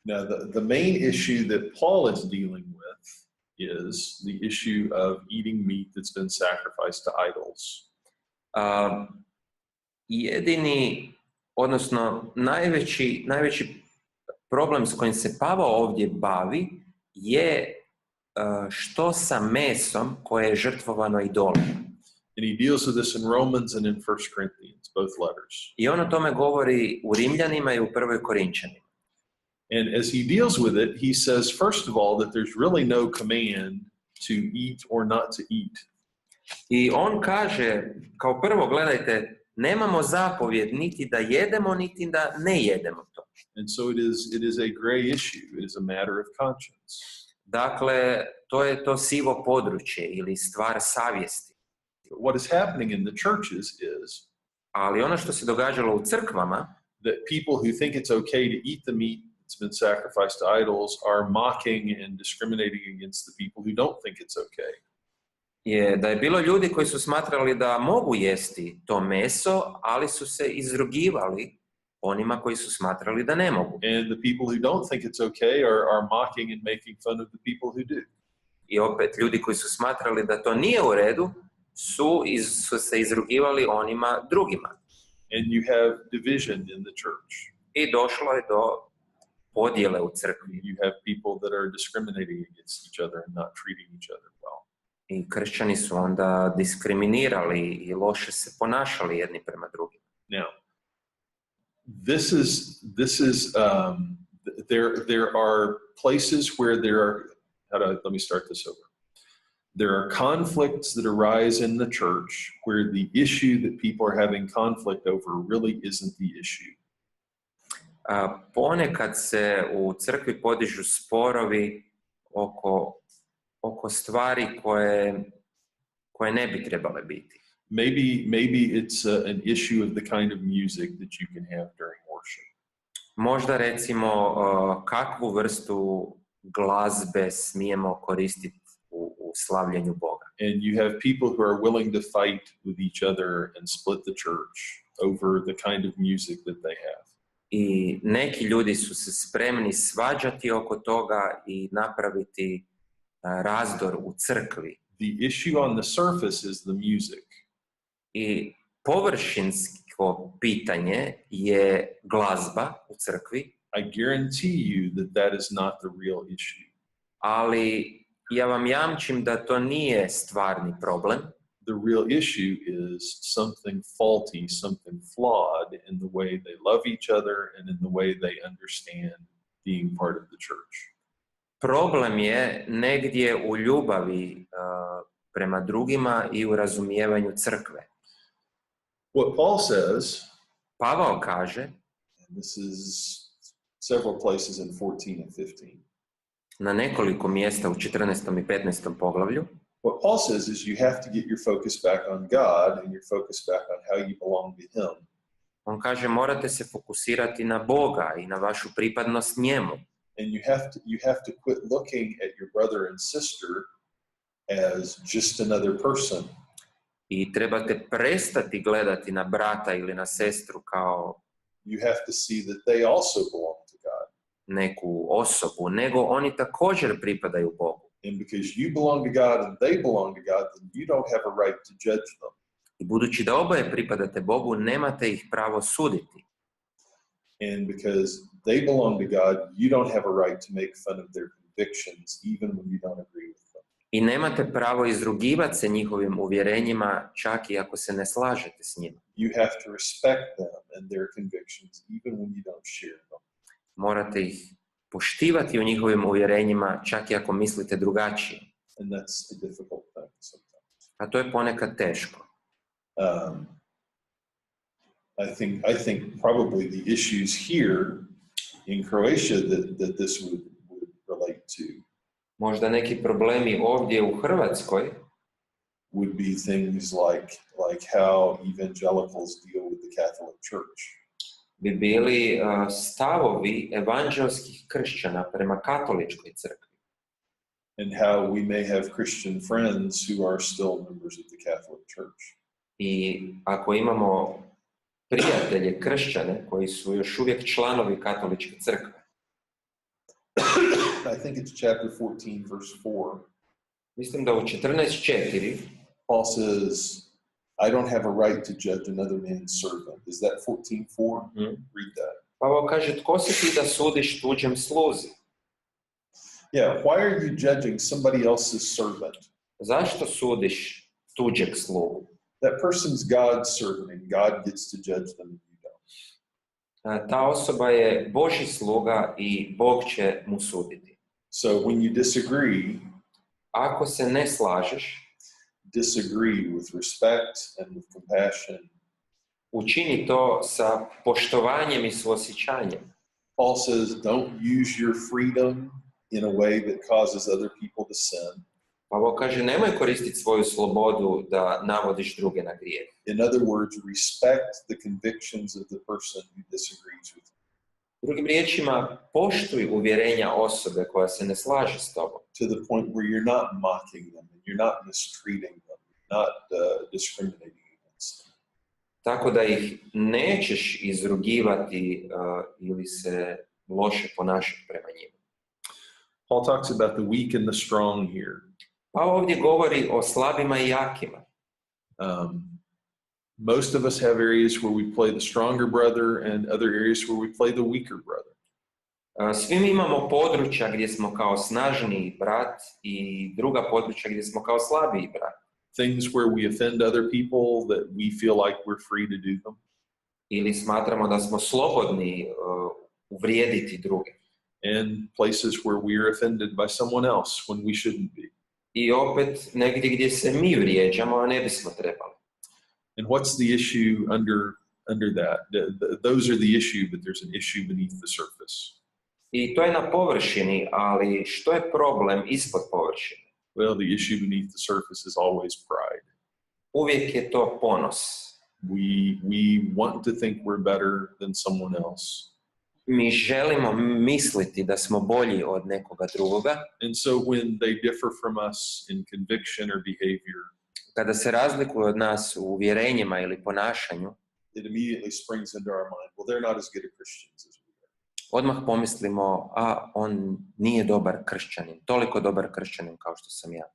Now, the main issue that Paul is dealing with is the issue of eating meat that's been sacrificed to idols. Najveći problem s kojim se Pavao ovdje bavi je što sa mesom koje je žrtvovano idolima. And he deals with this in Romans and in 1 Corinthians, both letters. I on o tome govori u Rimljanima i u 1. Korinčanima. And as he deals with it, he says, first of all, that there's really no command to eat or not to eat. I on kaže, kao prvo, gledajte, nemamo zapovjed niti da jedemo, niti da ne jedemo to. And so it is a gray issue. It is a matter of conscience. Dakle, to je to sivo područje ili stvar savjesti. What is happening in the churches is, ali ono što se događalo u crkvama, that people who think it's okay to eat the meat that's been sacrificed to idols are mocking and discriminating against the people who don't think it's okay. Je da je bilo ljudi koji su smatrali da mogu jesti to meso, ali su se izrugivali onima koji su smatrali da ne mogu. And the people who don't think it's okay are mocking and making fun of the people who do. I opet ljudi koji su smatrali da to nije u redu su se izrugivali onima drugima. And you have division in the church. I došlo je do podjele u crkvi. You have people that are discriminating against each other and not treating each other well. I kršćani su onda diskriminirali i loše se ponašali jedni prema drugima. Now, there are places where let me start this over. There are conflicts that arise in the church where the issue that people are having conflict over really isn't the issue. Ponekad se u crkvi podižu sporovi oko stvari koje ne bi trebale biti. Maybe it's an issue of the kind of music that you can have during worship. Možda recimo kakvu vrstu glazbe smijemo koristiti u slavljenju Boga. And you have people who are willing to fight with each other and split the church over the kind of music that they have. I neki ljudi su se spremni svađati oko toga i napraviti razdor u crkvi. The issue on the surface is the music. I površinsko pitanje je glazba u crkvi. I guarantee you that is not the real issue. Ali ja vam jamčim da to nije stvarni problem. The real issue is something faulty, something flawed in the way they love each other and in the way they understand being part of the church. Problem je negdje u ljubavi prema drugima i u razumijevanju crkve. What Paul says, Pavao kaže, and this is several places in 14 and 15. Na nekoliko mjesta u 14. i 15. poglavlju. What Paul says is you have to get your focus back on God and your focus back on how you belong to Him. On kaže morate se fokusirati na Boga i na vašu pripadnost njemu. And you have to quit looking at your brother and sister as just another person. I trebate prestati gledati na brata ili na sestru kao you have to see that they also belong to God. Neku osobu, nego oni također pripadaju Bogu. And because you belong to God and they belong to God, then you don't have a right to judge them. I budući da oboje pripadate Bogu, nemate ih pravo suditi. And because they belong to God, you don't have a right to make fun of their convictions, even when you don't agree with them. I nemate pravo izrugivati se njihovim uvjerenjima, čak i ako se ne slažete s njima. You have to respect them and their convictions, even when you don't share them. Morate ih poštivati u njihovim uvjerenjima, čak i ako mislite drugačije. And that's a difficult thing sometimes. A to je ponekad teško. I think probably the issues here in Croatia that this would relate to. Možda neki problemi ovdje u Hrvatskoj would be things like how evangelicals deal with the Catholic Church. Bi bili stavovi evanđelskih kršćana prema katoličkoj crkvi. And how we may have Christian friends who are still members of the Catholic Church. I ako imamo prijatelje kršćane koji su još uvijek članovi katoličke crkve. I think it's chapter 14, verse 4. Mislim da u 14.4 Paul says, I don't have a right to judge another man's servant. Is that 14:4? Read that. Pavao kaže, tko si ti da sudiš tuđem sluzi? Yeah, why are you judging somebody else's servant? Zašto sudiš tuđeg slugu? That person's God's servant and God gets to judge them and you don't. Ta osoba je Božji sluga i Bog će mu suditi. So when you disagree, Ako se ne slažeš, disagree with respect and with compassion. učini to sa poštovanjem i suosjećanjem. Paul says, don't use your freedom in a way that causes other people to sin. Pavao kaže, nemoj koristiti svoju slobodu da navodiš druge na grijeh. In other words, respect the convictions of the person who disagrees with you. Drugim riječima, poštuj uvjerenja osobe koja se ne slaže s tobom. To the point where you're not mocking them, and you're not mistreating them, not discriminating against them. Tako da ih nećeš izrugivati ili se loše ponašati prema njima. Paul talks about the weak and the strong here. Pa ovdje govori o slabima i jakima. Most of us have areas where we play the stronger brother and other areas where we play the weaker brother. Svi mi imamo područja gdje smo kao snažniji brat i druga područja gdje smo kao slabiji brat. Things where we offend other people that we feel like we're free to do them. Ili smatramo da smo slobodni uvrijediti druge. And places where we are offended by someone else when we shouldn't be. I opet negdje gdje se mi vrijeđamo, a ne bismo trebali. And what's the issue under that? Those are the issue, but there's an issue beneath the surface. I to je na površini, ali što je problem ispod površine? Well, the issue beneath the surface is always pride. Uvijek je to ponos. We want to think we're better than someone else. Mi želimo misliti da smo bolji od nekoga drugoga. And so when they differ from us in conviction or behavior, kada se razlikuju od nas u uvjerenjima ili ponašanju, it immediately springs into our mind, well, they're not as good a Christians as we are. Odmah pomislimo, on nije dobar kršćanin, toliko dobar kršćanin kao što sam ja.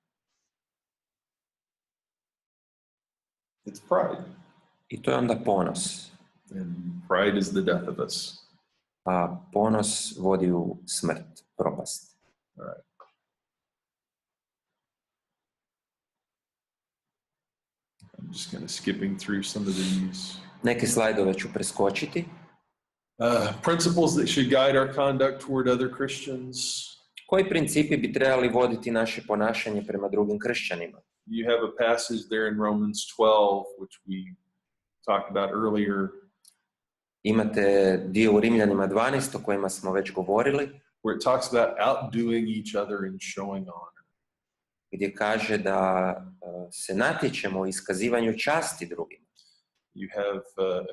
It's pride. I to je onda ponos. And pride is the death of us. A ponos vodi u smrt, propast. All right. I'm just kind of skipping through some of these. Neke slajdove ću preskočiti. Principles that should guide our conduct toward other Christians. Koji principi bi trebali voditi naše ponašanje prema drugim kršćanima? You have a passage there in Romans 12, which we talked about earlier. Imate dio u Rimljanima 12 o kojima smo već govorili. Where it talks about outdoing each other and showing honor. Gdje kaže da se natječemo u iskazivanju časti drugima. You have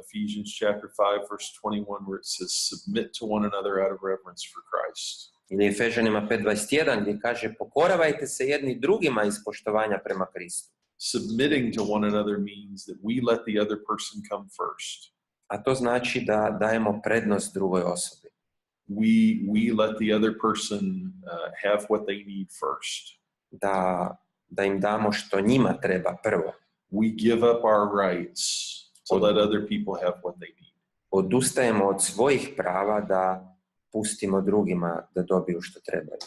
Ephesians chapter 5 verse 21 where it says submit to one another out of reverence for Christ. Ili Efežanima 5:21 gdje kaže pokoravajte se jedni drugima iz poštovanja prema Kristu. Submitting to one another means that we let the other person come first. A to znači da dajemo prednost drugoj osobi. We let the other person have what they need first. Da im damo što njima treba prvo. We give up our rights to let other people have what they need. Odustajemo od svojih prava da pustimo drugima da dobiju što trebaju.